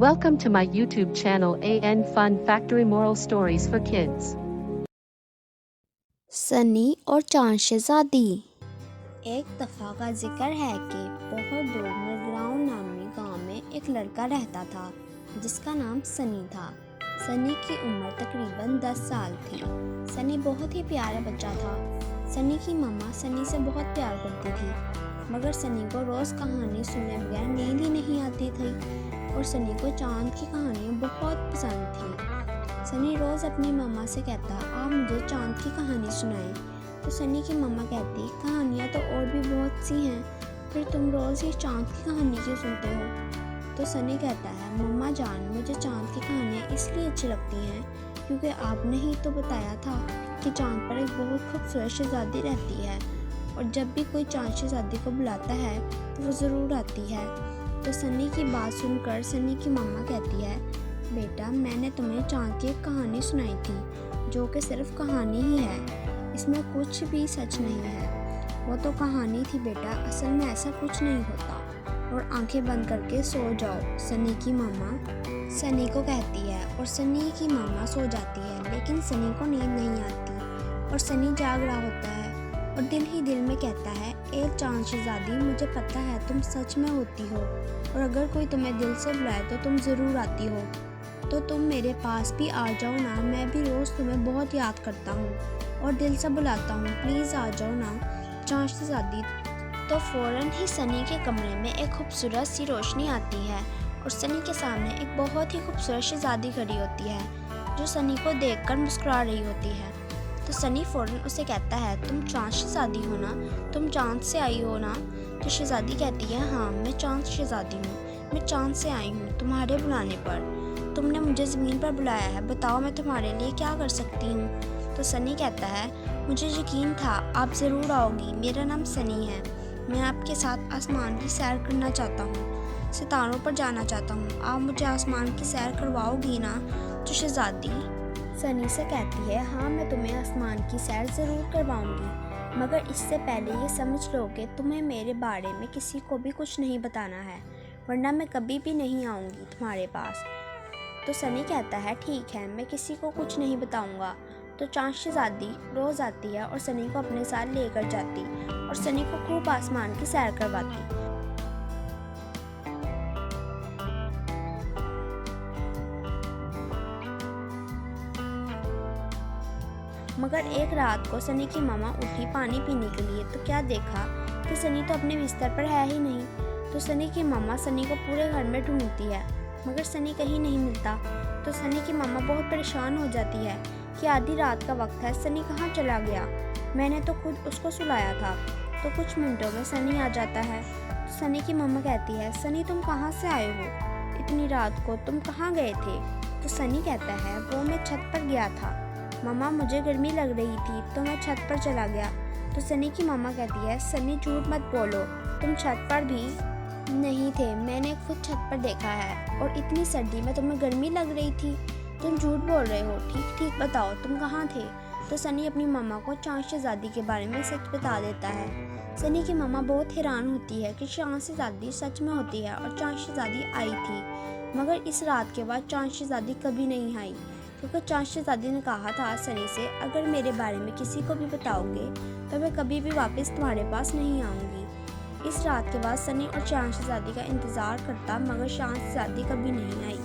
Welcome to my YouTube channel AN Fun Factory Moral Stories for Kids. Sunny और चांद शहजादी। एक दफ़ा का जिक्र है कि बहुत दूर मरग्राउं नामी गांव में एक लड़का रहता था जिसका नाम सनी था। सनी की उम्र तकरीबन 10 साल थी। सनी बहुत ही प्यारा बच्चा था। सनी की मम्मा सनी से बहुत प्यार करती थी, मगर सनी को रोज़ कहानी सुने बगैर नींद ही नहीं आती थी और सनी को चांद की कहानियाँ बहुत पसंद थी। सनी रोज़ अपनी मम्मा से कहता, आप मुझे चांद की कहानी सुनाएं। तो सनी की मम्मा कहती, कहानियाँ तो और भी बहुत सी हैं, फिर तुम रोज़ ही चांद की कहानी क्यों सुनते हो? तो सनी कहता है, मम्मा जान, मुझे चांद की कहानियाँ इसलिए अच्छी लगती हैं क्योंकि आपने ही तो बताया था कि चांद पर एक बहुत खूबसूरत शहजादी रहती है और जब भी कोई चांद शहजादी को बुलाता है तो वो ज़रूर आती है। तो सनी की बात सुनकर सनी की मम्मा कहती है, बेटा मैंने तुम्हें चांद की एक कहानी सुनाई थी जो कि सिर्फ कहानी ही है, इसमें कुछ भी सच नहीं है। वो तो कहानी थी बेटा, असल में ऐसा कुछ नहीं होता और आंखें बंद करके सो जाओ। सनी की मम्मा सनी को कहती है और सनी की मम्मा सो जाती है, लेकिन सनी को नींद नहीं आती और सनी जाग रहा होता है और दिल ही दिल में कहता है, ए चांद शहजादी, मुझे पता है तुम सच में होती हो और अगर कोई तुम्हें दिल से बुलाए तो तुम ज़रूर आती हो, तो तुम मेरे पास भी आ जाओ ना। मैं भी रोज़ तुम्हें बहुत याद करता हूँ और दिल से बुलाता हूँ, प्लीज़ आ जाओ ना चांद शहजादी। तो फ़ौरन ही सनी के कमरे में एक खूबसूरत सी रोशनी आती है और सनी के सामने एक बहुत ही खूबसूरत शहजादी खड़ी होती है जो सनी को देखकर मुस्कुरा रही होती है। तो सनी फ़ौरन उसे कहता है, तुम चांद शहजादी हो ना, तुम चांद से आई हो ना? तो शहजादी कहती है, हाँ मैं चांद शहजादी हूँ, मैं चांद से आई हूँ तुम्हारे बुलाने पर। तुमने मुझे ज़मीन पर बुलाया है, बताओ मैं तुम्हारे लिए क्या कर सकती हूँ? तो सनी कहता है, मुझे यकीन था आप ज़रूर आओगी, मेरा नाम सनी है, मैं आपके साथ आसमान की सैर करना चाहता हूँ, सितारों पर जाना चाहता हूँ, आप मुझे आसमान की सैर करवाओगी ना? तो शहजादी सनी से कहती है, हाँ मैं तुम्हें आसमान की सैर ज़रूर करवाऊँगी, मगर इससे पहले ये समझ लो कि तुम्हें मेरे बारे में किसी को भी कुछ नहीं बताना है, वरना मैं कभी भी नहीं आऊँगी तुम्हारे पास। तो सनी कहता है, ठीक है, मैं किसी को कुछ नहीं बताऊँगा। तो चांद शहजादी रोज़ आती है और सनी को अपने साथ लेकर जाती और सनी को खूब आसमान की सैर करवाती। मगर एक रात को सनी की मामा उठी पानी पीने के लिए, तो क्या देखा कि सनी तो अपने बिस्तर पर है ही नहीं। तो सनी की मामा सनी को पूरे घर में ढूंढती है, मगर सनी कहीं नहीं मिलता। तो सनी की मामा बहुत परेशान हो जाती है कि आधी रात का वक्त है, सनी कहाँ चला गया, मैंने तो खुद उसको सुलाया था। तो कुछ मिनटों में सनी आ जाता है। तो सनी की मामा कहती है, सनी तुम कहाँ से आए हो, इतनी रात को तुम कहाँ गए थे? तो सनी कहता है, वो मैं छत पर गया था मामा, मुझे गर्मी लग रही थी तो मैं छत पर चला गया। तो सनी की मामा कहती है, सनी झूठ मत बोलो, तुम छत पर भी नहीं थे, मैंने खुद छत पर देखा है और इतनी सर्दी में तुम्हें गर्मी लग रही थी, तुम झूठ बोल रहे हो, ठीक ठीक बताओ तुम कहाँ थे? तो सनी अपनी मामा को चांद शहजादी के बारे में सच बता देता है। सनी की मामा बहुत हैरान होती है कि चांद शहजादी सच में होती है और चांद शहजादी आई थी, मगर इस रात के बाद चांद शहजादी कभी नहीं आई क्योंकि चांद शहजादी ने कहा था सनी से, अगर मेरे बारे में किसी को भी बताओगे तो मैं कभी भी वापस तुम्हारे पास नहीं आऊँगी। इस रात के बाद सनी और चांद शहजादी का इंतज़ार करता, मगर चांद शहजादी कभी नहीं आई।